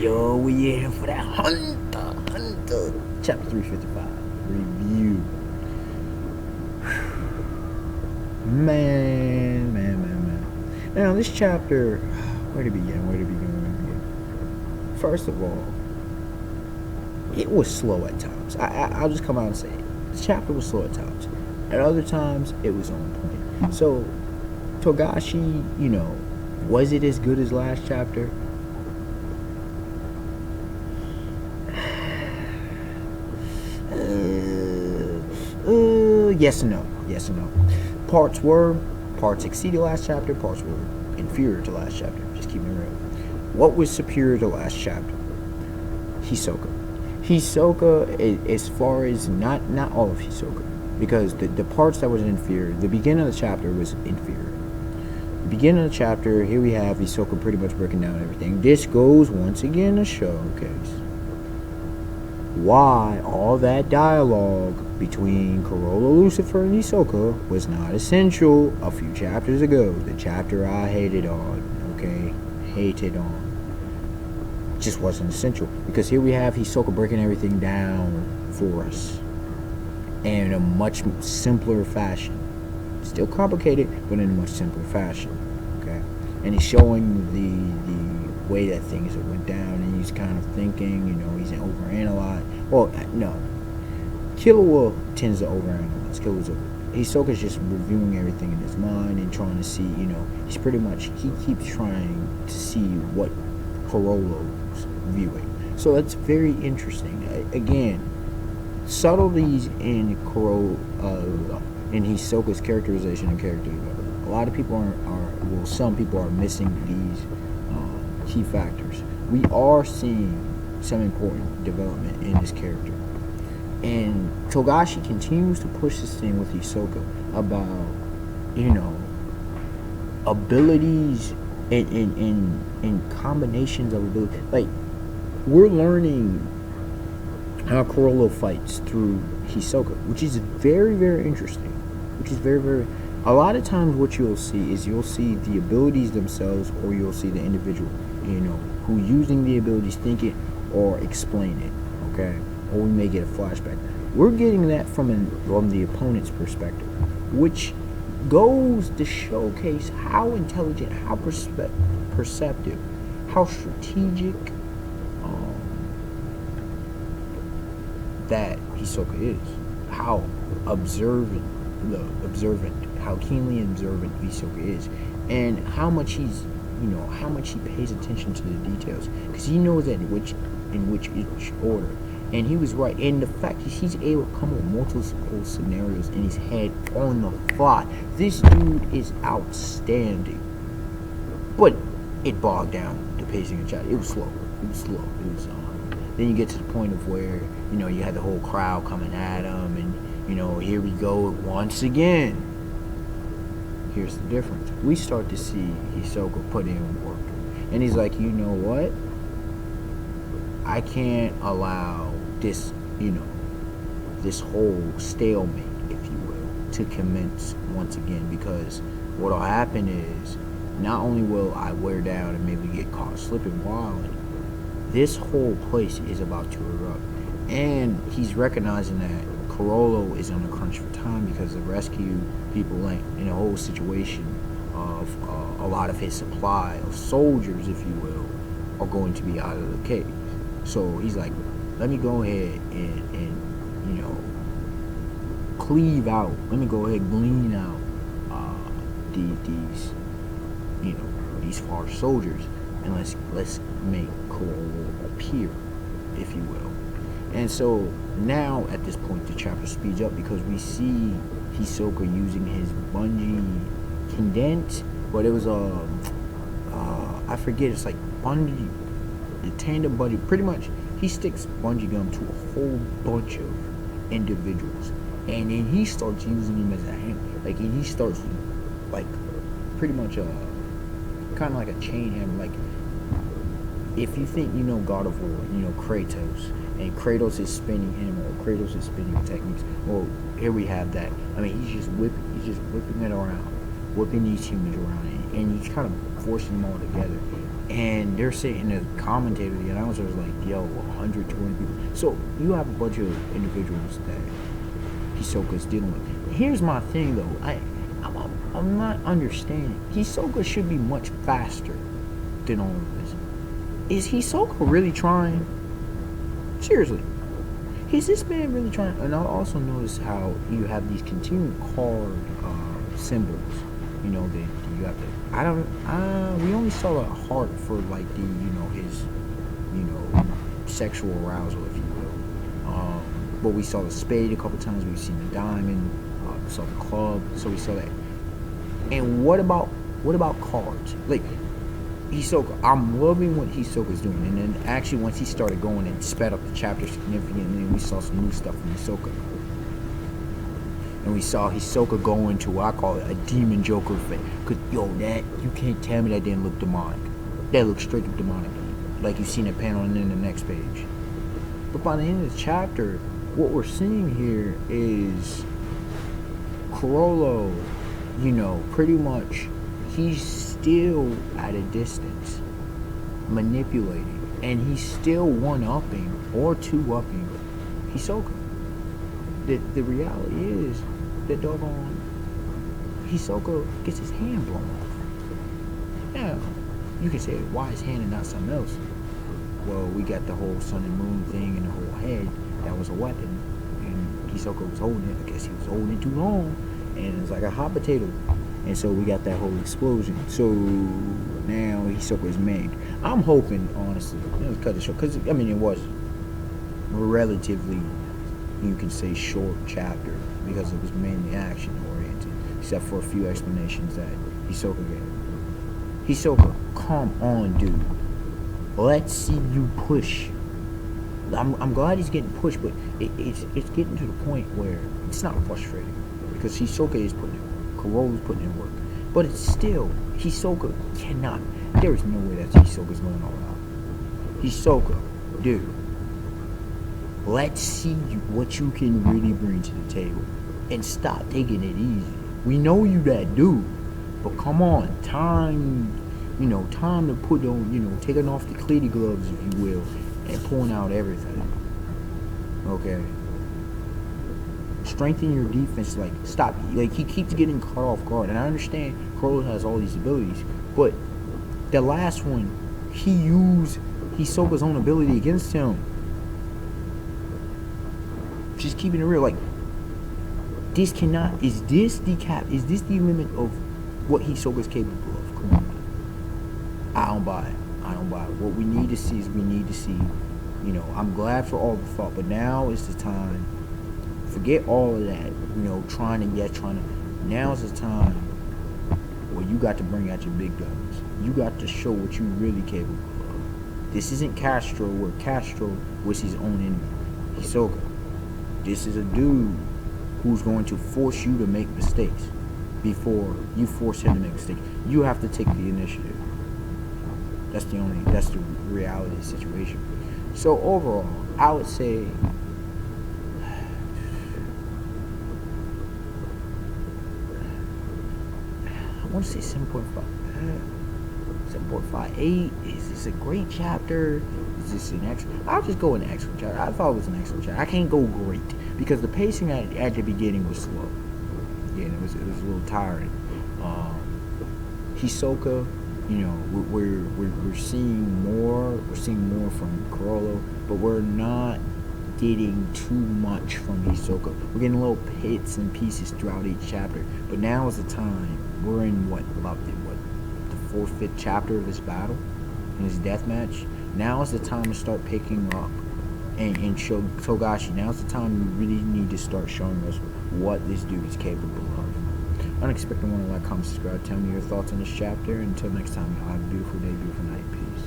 Yo, we in here for that Hunter, chapter 355 review. Man. Now, this chapter, where to begin? First of all, it was slow at times. I'll just come out and say it. This chapter was slow at times. At other times, it was on point. So, Togashi, was it as good as last chapter? Yes and no. Parts exceeded last chapter, parts were inferior to last chapter. Just keep it real. What was superior to last chapter? Hisoka, as far as not all of Hisoka, because the parts that was inferior, the beginning of the chapter was inferior. The beginning of the chapter, here we have Hisoka pretty much breaking down everything. This goes once again to showcase why all that dialogue between Chrollo Lucifer and Hisoka was not essential a few chapters ago. The chapter I hated on, just wasn't essential, because here we have Hisoka breaking everything down for us in a much simpler fashion. Still complicated, but in a much simpler fashion. Okay, and he's showing the way that things went down, and he's kind of thinking, he's overanalyzing. Well, no, Killua tends to overanalyze. Hisoka's just reviewing everything in his mind and trying to see, he keeps trying to see what Chrollo's viewing. So that's very interesting. Again, subtleties in Hisoka's characterization and character development. A lot of people some people are missing these key factors. We are seeing some important development in this character. And Togashi continues to push this thing with Hisoka about, abilities and combinations of abilities. Like, we're learning how Chrollo fights through Hisoka, which is very, very interesting. A lot of times what you'll see is the abilities themselves, or you'll see the individual, who using the abilities, think it or explain it, okay? Or we may get a flashback. We're getting that from the opponent's perspective, which goes to showcase how intelligent, how perceptive, how strategic that Hisoka is, how how keenly observant Hisoka is, and how much he pays attention to the details, because he knows that in which each order. And he was right. And the fact that he's able to come up with multiple scenarios in his head on the fly. This dude is outstanding. But it bogged down the pacing of the chapter. It was slow. Then you get to the point of where, you had the whole crowd coming at him, and, here we go once again. Here's the difference. We start to see Hisoka put in work. And he's like, you know what? I can't allow this, this whole stalemate, if you will, to commence once again, because what'll happen is, not only will I wear down and maybe get caught slipping wildly, this whole place is about to erupt. And he's recognizing that Chrollo is on a crunch for time, because the rescue people ain't in a whole situation of a lot of his supply of soldiers, if you will, are going to be out of the cave. So he's like, let me go ahead and cleave out. Let me go ahead and glean out these far soldiers, and let's make Chrollo appear, if you will. And so now at this point the chapter speeds up, because we see Hisoka using his bungee condensed, but it was I forget, it's like bungee, the tandem bungee. Pretty much he sticks bungee gum to a whole bunch of individuals, and then he starts using him as a hammer. Like, and he starts like pretty much kind of like a chain hammer. Like, if you think God of War, Kratos, and Kratos is spinning him, or Kratos is spinning techniques, well, here we have that. I mean, he's just whipping it around, whipping these humans around, and he's kind of forcing them all together. And they're saying, the commentator, the announcer was like, yo, 100, 200 people. So you have a bunch of individuals that Hisoka's dealing with. Here's my thing, though. I'm not understanding. Hisoka should be much faster than all of this. Is Hisoka really trying? Seriously. Is this man really trying? And I also notice how you have these continuing card symbols. You know, that you have to. We only saw a heart for like the, his, sexual arousal, if you will. But we saw the spade a couple times. We've seen the diamond. We saw the club. So we saw that. And what about cards? Like Hisoka, I'm loving what Hisoka's doing. And then actually, once he started going and sped up the chapter significantly, we saw some new stuff from Hisoka. And we saw Hisoka go into what I call it a demon Joker face. Cause that you can't tell me that didn't look demonic. That looked straight up demonic, like you've seen a panel and then the next page. But by the end of the chapter, what we're seeing here is Chrollo, pretty much he's still at a distance, manipulating, and he's still one-upping or two-upping Hisoka. The reality is that doggone Hisoka gets his hand blown off. Now, you can say, why his hand and not something else? Well, we got the whole sun and moon thing and the whole head. That was a weapon. And Hisoka was holding it. I guess he was holding it too long. And it's like a hot potato. And so we got that whole explosion. So now Hisoka is maimed. I'm hoping, honestly, let's cut the show. Because, it was relatively, you can say, short chapter. Because it was mainly action-oriented. Except for a few explanations that Hisoka gave. Hisoka, come on, dude. Let's see you push. I'm glad he's getting pushed, but it's getting to the point where it's not frustrating. Because Hisoka is putting in work. Chrollo's putting in work. But it's still, Hisoka cannot. There is no way that Hisoka's going all out. Hisoka, dude. Let's see what you can really bring to the table. And stop taking it easy. We know you that dude. But come on, time to put on, taking off the cleaty gloves, if you will, and pulling out everything. Okay. Strengthen your defense, stop. He keeps getting caught off guard. And I understand Chrollo has all these abilities, but the last one, he used Hisoka's own ability against him. Just keeping it real, this cannot, is this the limit of what Hisoka's capable of? Come on. I don't buy it. What we need to see is I'm glad for all the thought, but now is the time. Forget all of that, now is the time where you got to bring out your big guns. You got to show what you're really capable of. This isn't Castro, where Castro was his own enemy. Hisoka. This is a dude who's going to force you to make mistakes before you force him to make mistakes. You have to take the initiative. That's the reality of the situation. So overall, I would say I want to say 7.5. 7.58. Is this a great chapter? Is this an excellent? I'll just go an excellent chapter. I thought it was an excellent chapter. I can't go great because the pacing at the beginning was slow. Yeah, it was a little tiring. Hisoka, we're seeing more. We're seeing more from Chrollo, but we're not getting too much from Hisoka. We're getting little bits and pieces throughout each chapter. But now is the time. We're in the 4th, 5th chapter of this battle, in this death match. Now is the time to start picking up and show Togashi. Now's the time we really need to start showing us what this dude is capable of. Unexpected one, like, comment, subscribe. Tell me your thoughts on this chapter. Until next time, y'all have a beautiful day, beautiful night. Peace.